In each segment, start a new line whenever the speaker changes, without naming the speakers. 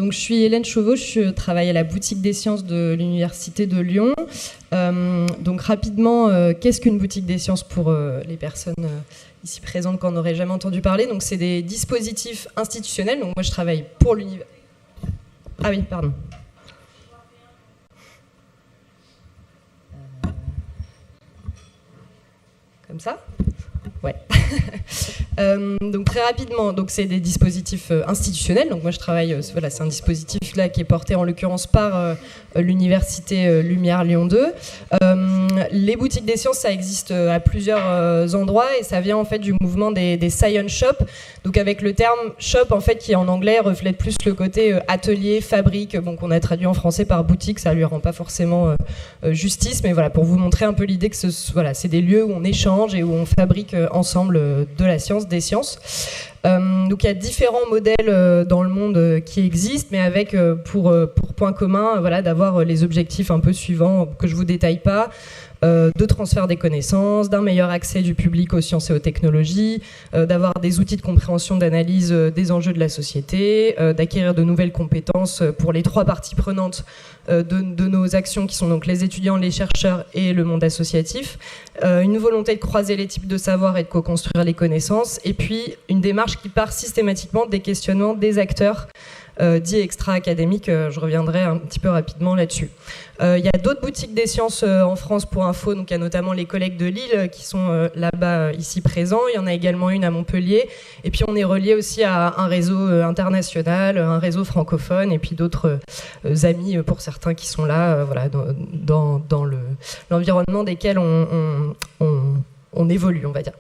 Donc, je suis Hélène Chauveau, je travaille à la boutique des sciences de l'Université de Lyon. Donc rapidement, qu'est-ce qu'une boutique des sciences pour les personnes ici présentes qui n'en auraient jamais entendu parler? Donc, c'est des dispositifs institutionnels. Donc moi, je travaille pour l'université. Ah oui, pardon. Comme ça? Ouais. Donc très rapidement, donc c'est des dispositifs institutionnels. Donc moi je travaille, voilà, c'est un dispositif là qui est porté en l'occurrence par l'université Lumière Lyon 2. Les boutiques des sciences, ça existe à plusieurs endroits et ça vient en fait du mouvement des science shops. Donc avec le terme shop en fait qui en anglais reflète plus le côté atelier, fabrique, bon qu'on a traduit en français par boutique, ça lui rend pas forcément justice, mais voilà pour vous montrer un peu l'idée que voilà, c'est des lieux où on échange et où on fabrique ensemble de la science, des sciences. Donc il y a différents modèles dans le monde qui existent, mais avec pour point commun voilà, d'avoir les objectifs un peu suivants que je ne vous détaille pas, de transfert des connaissances, d'un meilleur accès du public aux sciences et aux technologies, d'avoir des outils de compréhension, d'analyse des enjeux de la société, d'acquérir de nouvelles compétences pour les trois parties prenantes de nos actions qui sont donc les étudiants, les chercheurs et le monde associatif, une volonté de croiser les types de savoirs et de co-construire les connaissances, et puis une démarche qui part systématiquement des questionnements des acteurs dits extra-académiques, je reviendrai un petit peu rapidement là-dessus. Il y a d'autres boutiques des sciences en France pour info, donc il y a notamment les collègues de Lille qui sont là-bas ici présents, il y en a également une à Montpellier, et puis on est relié aussi à un réseau international, un réseau francophone, et puis d'autres amis pour certains qui sont là voilà, dans l'environnement desquels on évolue, on va dire.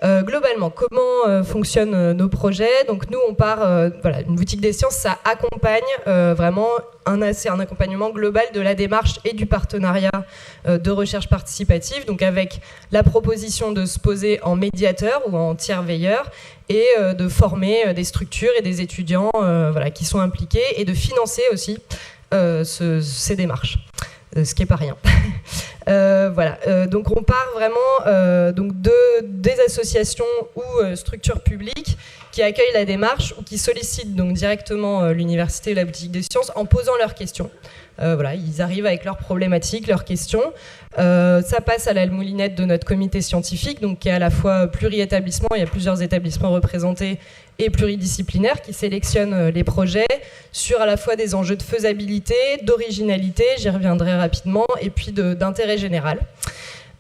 Globalement, comment fonctionnent nos projets? Donc nous, on part, voilà, une boutique des sciences, ça accompagne vraiment un accompagnement global de la démarche et du partenariat de recherche participative, donc avec la proposition de se poser en médiateur ou en tiers veilleur et de former des structures et des étudiants voilà, qui sont impliqués et de financer aussi ces démarches. Ce qui n'est pas rien. Voilà. Donc on part vraiment donc des associations ou structures publiques qui accueillent la démarche ou qui sollicitent donc directement l'université ou la boutique des sciences en posant leurs questions. Voilà, ils arrivent avec leurs problématiques, leurs questions. Ça passe à la moulinette de notre comité scientifique, donc qui est à la fois pluri-établissement, il y a plusieurs établissements représentés, et pluridisciplinaires qui sélectionnent les projets sur à la fois des enjeux de faisabilité, d'originalité, j'y reviendrai rapidement, et puis d'intérêt général.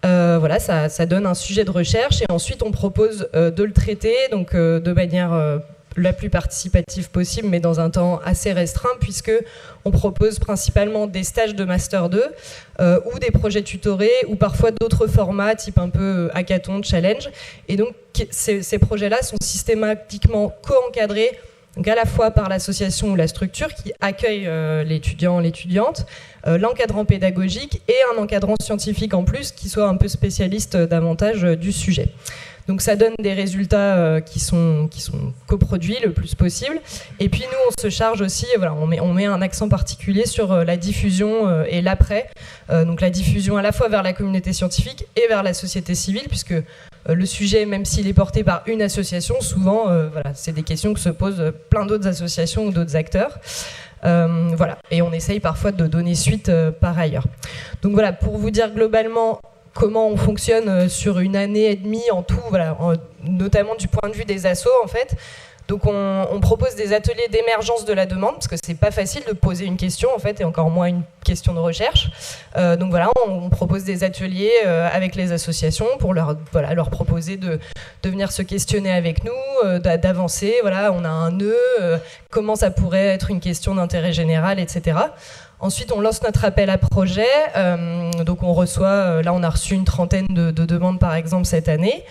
Voilà, ça donne un sujet de recherche et ensuite on propose de le traiter donc, de manière la plus participative possible, mais dans un temps assez restreint, puisque on propose principalement des stages de Master 2 ou des projets tutorés, ou parfois d'autres formats, type un peu hackathon, challenge. Et donc, ces projets-là sont systématiquement co-encadrés, donc à la fois par l'association ou la structure qui accueille l'étudiant, l'étudiante, l'encadrant pédagogique et un encadrant scientifique en plus, qui soit un peu spécialiste davantage du sujet. Donc ça donne des résultats qui sont coproduits le plus possible. Et puis nous, on se charge aussi, voilà, on met un accent particulier sur la diffusion et l'après. Donc la diffusion à la fois vers la communauté scientifique et vers la société civile, puisque le sujet, même s'il est porté par une association, souvent, voilà, c'est des questions que se posent plein d'autres associations ou d'autres acteurs. Voilà. Et on essaye parfois de donner suite par ailleurs. Donc voilà, pour vous dire globalement comment on fonctionne sur une année et demie en tout, voilà, notamment du point de vue des assos en fait. Donc on propose des ateliers d'émergence de la demande, parce que c'est pas facile de poser une question en fait, et encore moins une question de recherche. Donc voilà, on propose des ateliers avec les associations pour leur proposer de venir se questionner avec nous, d'avancer. Voilà, on a un nœud, comment ça pourrait être une question d'intérêt général, etc. Ensuite, on lance notre appel à projet. Donc on reçoit, là on a reçu une trentaine de demandes par exemple cette année.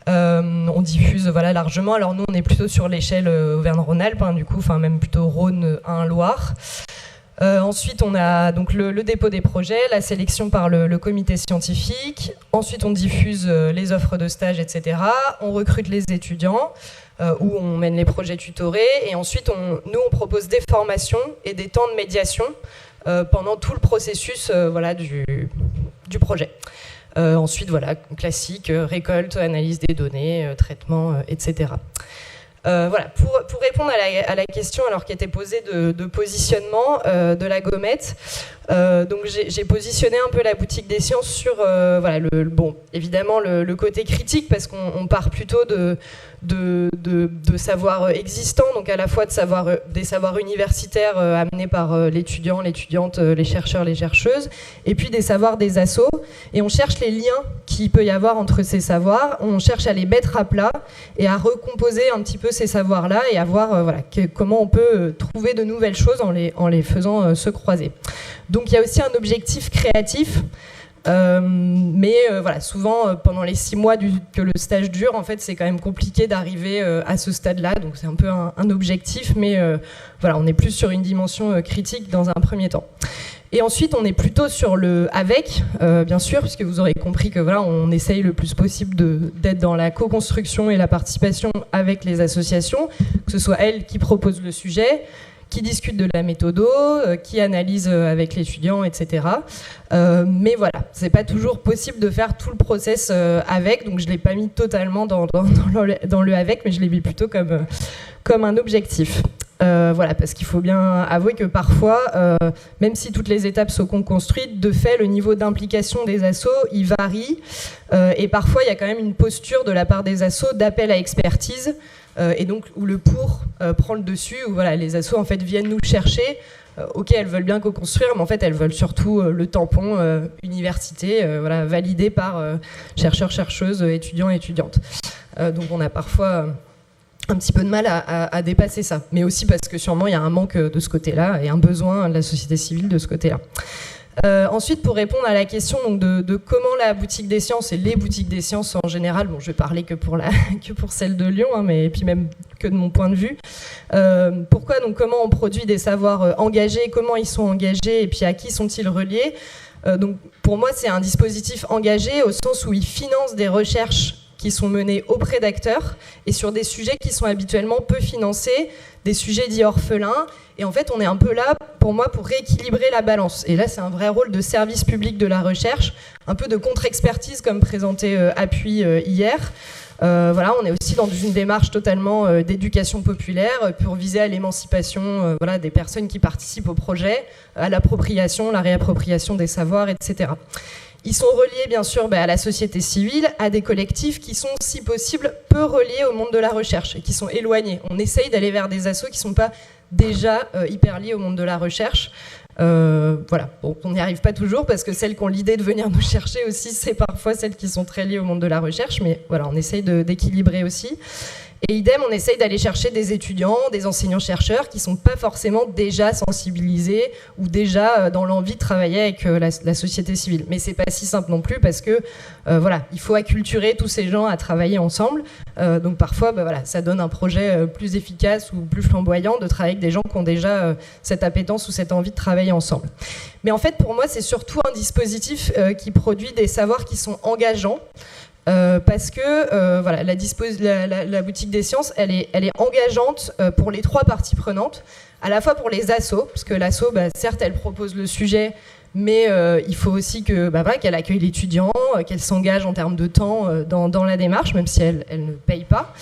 On diffuse voilà, largement. Alors nous, on est plutôt sur l'échelle Auvergne-Rhône-Alpes, hein, du coup, enfin même plutôt Rhône 1 Loire. Ensuite, on a donc le dépôt des projets, la sélection par le comité scientifique. Ensuite, on diffuse les offres de stage, etc. On recrute les étudiants, où on mène les projets tutorés. Et ensuite, nous, on propose des formations et des temps de médiation pendant tout le processus voilà, du projet. Ensuite, voilà, classique, récolte, analyse des données, traitement, etc. Voilà, pour répondre à la question alors qui était posée de positionnement de la gommette, donc j'ai positionné un peu la boutique des sciences sur voilà, bon, évidemment le côté critique, parce qu'on part plutôt de savoirs existants, donc à la fois des savoirs universitaires amenés par l'étudiant, l'étudiante, les chercheurs, les chercheuses, et puis des savoirs des assos, et on cherche les liens qu'il peut y avoir entre ces savoirs, on cherche à les mettre à plat et à recomposer un petit peu ces savoirs-là et à voir voilà, comment on peut trouver de nouvelles choses en les faisant se croiser. Donc il y a aussi un objectif créatif, mais voilà, souvent pendant les 6 mois que le stage dure, en fait, c'est quand même compliqué d'arriver à ce stade-là, donc c'est un peu un objectif, mais voilà, on est plus sur une dimension critique dans un premier temps. Et ensuite, on est plutôt sur le avec, bien sûr, puisque vous aurez compris que voilà, on essaye le plus possible d'être dans la co-construction et la participation avec les associations, que ce soit elles qui proposent le sujet, qui discutent de la méthodo, qui analysent avec l'étudiant, etc. Mais voilà, c'est pas toujours possible de faire tout le process avec, donc je l'ai pas mis totalement dans le avec, mais je l'ai mis plutôt comme un objectif. Voilà, parce qu'il faut bien avouer que parfois, même si toutes les étapes sont construites, de fait, le niveau d'implication des assos, il varie. Et parfois, il y a quand même une posture de la part des assos d'appel à expertise, et donc où le pour prend le dessus, où voilà, les assos en fait, viennent nous chercher. Ok, elles veulent bien co-construire, mais en fait, elles veulent surtout le tampon université, voilà, validé par chercheurs, chercheuses, étudiants, étudiantes. Donc on a parfois un petit peu de mal à dépasser ça, mais aussi parce que sûrement il y a un manque de ce côté-là et un besoin de la société civile de ce côté-là. Ensuite, pour répondre à la question donc, de comment la boutique des sciences et les boutiques des sciences en général, bon, je vais parler que pour celle de Lyon, hein, mais et puis même que de mon point de vue. Pourquoi donc comment on produit des savoirs engagés, comment ils sont engagés et puis à qui sont-ils reliés. Donc pour moi, c'est un dispositif engagé au sens où il finance des recherches qui sont menées auprès d'acteurs et sur des sujets qui sont habituellement peu financés, des sujets dits orphelins. Et en fait, on est un peu là, pour moi, pour rééquilibrer la balance. Et là, c'est un vrai rôle de service public de la recherche, un peu de contre-expertise, comme présenté Appui hier. Voilà, on est aussi dans une démarche totalement d'éducation populaire pour viser à l'émancipation voilà, des personnes qui participent au projet, à l'appropriation, la réappropriation des savoirs, etc. Ils sont reliés, bien sûr, à la société civile, à des collectifs qui sont, si possible, peu reliés au monde de la recherche et qui sont éloignés. On essaye d'aller vers des assos qui ne sont pas déjà hyper liés au monde de la recherche. Voilà, bon, on n'y arrive pas toujours parce que celles qui ont l'idée de venir nous chercher aussi, c'est parfois celles qui sont très liées au monde de la recherche, mais voilà, on essaye d'équilibrer aussi. Et idem, on essaye d'aller chercher des étudiants, des enseignants-chercheurs qui ne sont pas forcément déjà sensibilisés ou déjà dans l'envie de travailler avec la société civile. Mais ce n'est pas si simple non plus parce que voilà, il faut acculturer tous ces gens à travailler ensemble. Donc parfois, voilà, ça donne un projet plus efficace ou plus flamboyant de travailler avec des gens qui ont déjà cette appétence ou cette envie de travailler ensemble. Mais en fait, pour moi, c'est surtout un dispositif qui produit des savoirs qui sont engageants. Parce que voilà, la boutique des sciences, elle est engageante pour les 3 parties prenantes, à la fois pour les assos, parce que l'asso, certes, elle propose le sujet, mais il faut aussi voilà, qu'elle accueille l'étudiant, qu'elle s'engage en termes de temps dans la démarche, même si elle ne paye pas.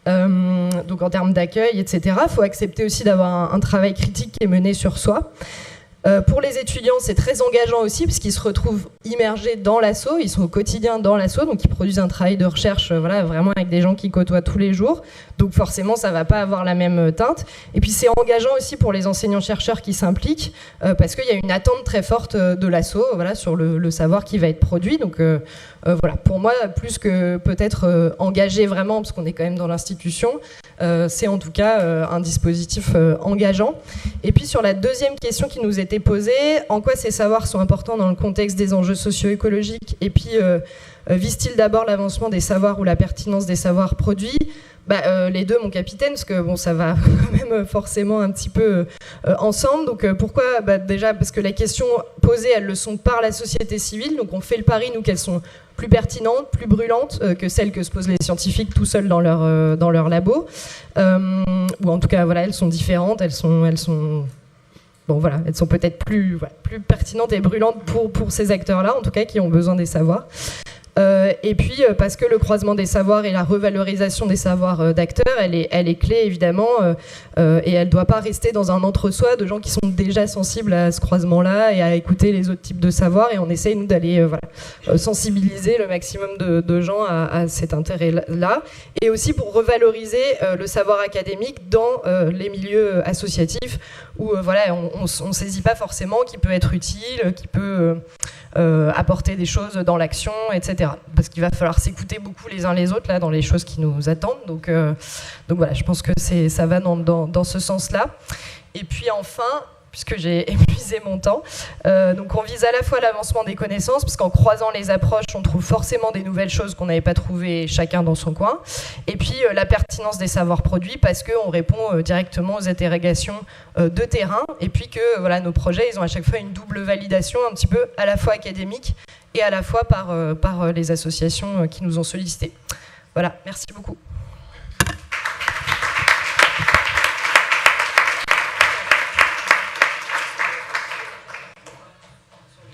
Donc en termes d'accueil, etc., il faut accepter aussi d'avoir un travail critique qui est mené sur soi. Pour les étudiants, c'est très engageant aussi parce qu'ils se retrouvent immergés dans l'asso, ils sont au quotidien dans l'asso, donc ils produisent un travail de recherche voilà, vraiment avec des gens qu'ils côtoient tous les jours. Donc forcément, ça ne va pas avoir la même teinte. Et puis c'est engageant aussi pour les enseignants-chercheurs qui s'impliquent parce qu'il y a une attente très forte de l'asso voilà, sur le savoir qui va être produit. Donc voilà, pour moi, plus que peut-être engagé vraiment, parce qu'on est quand même dans l'institution, c'est en tout cas un dispositif engageant. Et puis sur la deuxième question qui nous était posée, en quoi ces savoirs sont importants dans le contexte des enjeux socio-écologiques et puis visent-ils d'abord l'avancement des savoirs ou la pertinence des savoirs produits ? Les deux, mon capitaine, parce que bon, ça va quand même forcément un petit peu ensemble. Donc pourquoi ? Déjà parce que les questions posées, elles le sont par la société civile. Donc on fait le pari, nous, qu'elles sont plus pertinentes, plus brûlantes que celles que se posent les scientifiques tout seuls dans leur labo. Ou en tout cas, voilà, elles sont différentes, elles sont bon, voilà, elles sont peut-être plus pertinentes et brûlantes pour ces acteurs-là, en tout cas, qui ont besoin des savoirs. Et puis parce que le croisement des savoirs et la revalorisation des savoirs d'acteurs, elle est clé évidemment, et elle ne doit pas rester dans un entre-soi de gens qui sont déjà sensibles à ce croisement-là et à écouter les autres types de savoirs, et on essaye nous d'aller sensibiliser le maximum de gens à cet intérêt-là, et aussi pour revaloriser le savoir académique dans les milieux associatifs où on saisit pas forcément qui peut être utile, qui peut apporter des choses dans l'action, etc. Parce qu'il va falloir s'écouter beaucoup les uns les autres là dans les choses qui nous attendent. Donc voilà, je pense que ça va dans ce sens-là. Et puis enfin, puisque j'ai épuisé mon temps, donc on vise à la fois l'avancement des connaissances, parce qu'en croisant les approches, on trouve forcément des nouvelles choses qu'on n'avait pas trouvées chacun dans son coin, et puis la pertinence des savoirs produits, parce qu'on répond directement aux interrogations de terrain, et puis que nos projets, ils ont à chaque fois une double validation, un petit peu à la fois académique et à la fois par les associations qui nous ont sollicités. Voilà, merci beaucoup.